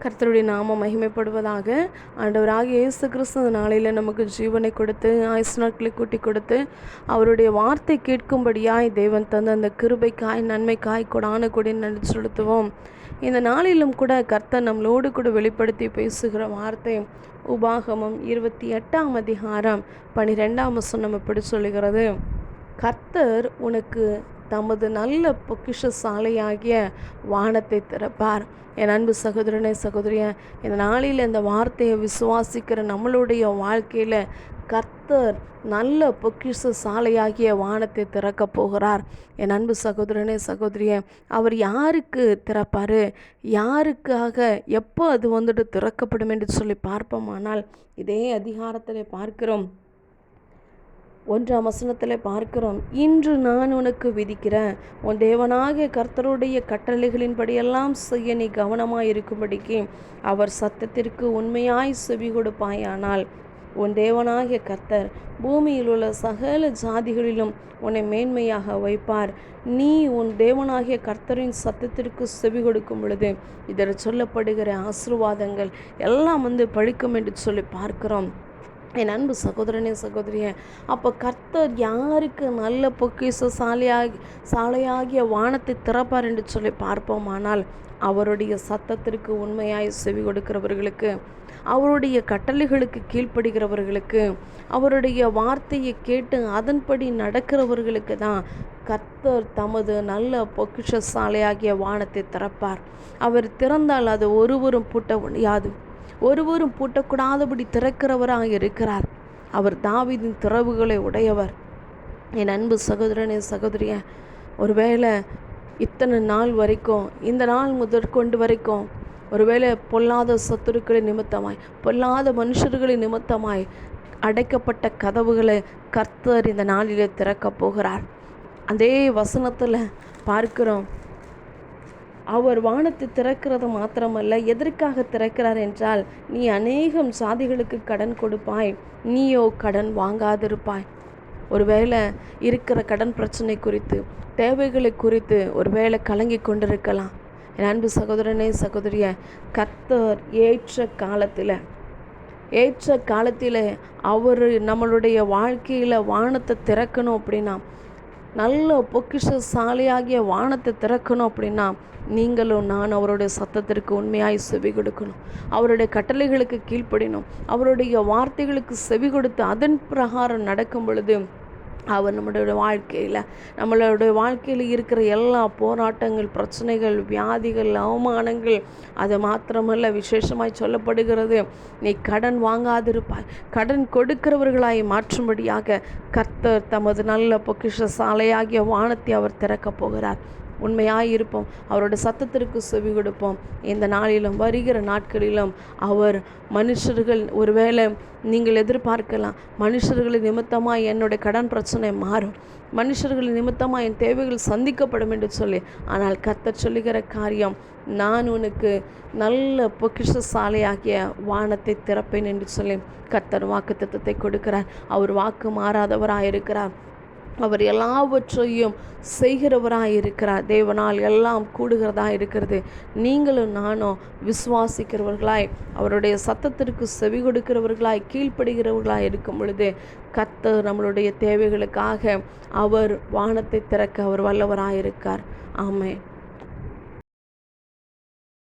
கர்த்தருடைய நாமம் மகிமைப்படுவதாக. ஆண்டவராகிய இயேசு கிறிஸ்து இந்த நாளில் நமக்கு ஜீவனை கொடுத்து ஆயுசு நாட்களை கூட்டி கொடுத்து அவருடைய வார்த்தை கேட்கும்படியாய் தேவன் தந்த அந்த கிருபைக்காய் நன்மைக்காய் கொடான கொடி நன்றி செலுத்துவோம். இந்த நாளிலும் கூட கர்த்தர் நம்மளோடு கூட வெளிப்படுத்தி பேசுகிற வார்த்தை உபாகமம் 28ஆம் அதிகாரம் 12ஆம் வசனம் இப்படி சொல்லுகிறது: கர்த்தர் உனக்கு தமது நல்ல பொக்கிஷ சாலையாகிய வானத்தை திறப்பார். என் அன்பு சகோதரனே சகோதரியே, இந்த நாளில் இந்த வார்த்தையை விசுவாசிக்கிற நம்மளுடைய வாழ்க்கையில் கர்த்தர் நல்ல பொக்கிஷ சாலையாகிய வானத்தை திறக்க போகிறார். என் அன்பு சகோதரனே சகோதரியே, அவர் யாருக்கு திறப்பார், யாருக்காக எப்போ அது திறக்கப்படும் என்று சொல்லி பார்ப்போமானால், இதே அதிகாரத்தில் பார்க்கிறோம். 1ஆம் வசனத்தில் பார்க்கிறோம்: இன்று நான் உனக்கு விதிக்கிறேன் உன் தேவனாகிய கர்த்தருடைய கட்டளைகளின்படியெல்லாம் செய்ய நீ கவனமாய் இருக்கும்படிக்கு அவர் சத்தத்திற்கு உண்மையாய் செவி கொடுப்பாயானால் உன் தேவனாகிய கர்த்தர் பூமியில் உள்ள சகல ஜாதிகளிலும் உன்னை மேன்மையாக வைப்பார். நீ உன் தேவனாகிய கர்த்தரின் சத்தத்திற்கு செவி கொடுக்கும் பொழுது இதில் சொல்லப்படுகிற ஆசீர்வாதங்கள் எல்லாம் பழிக்கும் என்று சொல்லி பார்க்கிறோம். என் அன்பு சகோதரனே சகோதரியே, அப்போ கர்த்தர் யாருக்கு நல்ல பொக்கிஷ சாலையாகிய வானத்தை திறப்பார் என்று சொல்லி பார்ப்போமானால், அவருடைய சத்தத்திற்கு உண்மையாய் செவி கொடுக்கிறவர்களுக்கு, அவருடைய கட்டளைகளுக்கு கீழ்ப்படுகிறவர்களுக்கு, அவருடைய வார்த்தையை கேட்டு அதன்படி நடக்கிறவர்களுக்கு தான் கர்த்தர் தமது நல்ல பொக்கிஷ சாலையாகிய வானத்தை திறப்பார். அவர் திறந்தால் அது ஒருவரும் பூட்ட முடியாது, ஒருவரும் பூட்டக்கூடாதபடி திறக்கிறவராக இருக்கிறார். அவர் தாவீதின் திறவுகளை உடையவர். என் அன்பு சகோதரனே சகோதரிய, ஒருவேளை இத்தனை நாள் வரைக்கும், இந்த நாள் முதற்கொண்டு வரைக்கும், ஒருவேளை பொல்லாத சத்துருக்களின் நிமித்தமாய், பொல்லாத மனுஷர்களின் நிமித்தமாய் அடைக்கப்பட்ட கதவுகளை கர்த்தர் இந்த நாளிலே திறக்கப் போகிறார். அதே வசனத்தில் பார்க்கிறோம், அவர் வானத்தை திறக்கிறது மாத்திரமல்ல, எதற்காக திறக்கிறார் என்றால், நீ அநேகம் சாதிகளுக்கு கடன் கொடுப்பாய், நீயோ கடன் வாங்காதிருப்பாய். ஒருவேளை இருக்கிற கடன் பிரச்சனை குறித்து, தேவைகளை குறித்து ஒருவேளை கலங்கி கொண்டிருக்கலாம். என் அன்பு சகோதரனே சகோதரிய, கர்த்தர் ஏற்ற காலத்தில் அவர் நம்மளுடைய வாழ்க்கையில் வானத்தை திறக்கணும் அப்படின்னா, நல்ல பொக்கிஷ சாலையாகிய வானத்தை திறக்கணும் அப்படின்னா, நீங்களும் நான் அவருடைய சத்தத்திற்கு உண்மையாய் செவி கொடுக்கணும், அவருடைய கட்டளைகளுக்கு கீழ்ப்படினோம், அவருடைய வார்த்தைகளுக்கு செவி கொடுத்து அதன் பிரகாரம் நடக்கும் பொழுது அவர் நம்மளுடைய வாழ்க்கையில் இருக்கிற எல்லா போராட்டங்கள், பிரச்சனைகள், வியாதிகள், அவமானங்கள், அது மாத்திரமல்ல, விசேஷமாய் சொல்லப்படுகிறது, நீ கடன் வாங்காதிருப்பாய், கடன் கொடுக்கிறவர்களாய் மாற்றும்படியாக கர்த்தர் தமது நல்ல பொக்கிஷ சாலையாகிய வானத்தை அவர் திறக்கப் போகிறார். உண்மையாக இருப்போம், அவரோட சத்தத்திற்கு செவி கொடுப்போம். இந்த நாளிலும் வருகிற நாட்களிலும் அவர் மனுஷர்கள், ஒருவேளை நீங்கள் எதிர்பார்க்கலாம், மனுஷர்களின் நிமித்தமாக என்னுடைய கடன் பிரச்சனை மாறும், மனுஷர்களின் நிமித்தமாக என் தேவைகள் சந்திக்கப்படும் என்று சொல்லி. ஆனால் கர்த்தர் சொல்லுகிற காரியம், நான் உனக்கு நல்ல பொக்கிஷ சாலையாகிய வானத்தை திறப்பேன் என்று சொல்லி கர்த்தர் வாக்குத்தத்தத்தை கொடுக்கிறார். அவர் வாக்கு மாறாதவராக இருக்கிறார். அவர் எல்லாவற்றையும் செய்கிறவராக இருக்கிறார். தேவனால் எல்லாம் கூடுகிறதா இருக்கிறது. நீங்களும் நானும் விசுவாசிக்கிறவர்களாய், அவருடைய சத்தத்திற்கு செவி கொடுக்கிறவர்களாய், கீழ்ப்படுகிறவர்களாய் இருக்கும் பொழுது கர்த்தர் நம்மளுடைய தேவைகளுக்காக அவர் வானத்தை திறக்க அவர் வல்லவராக இருக்கார். ஆமென்.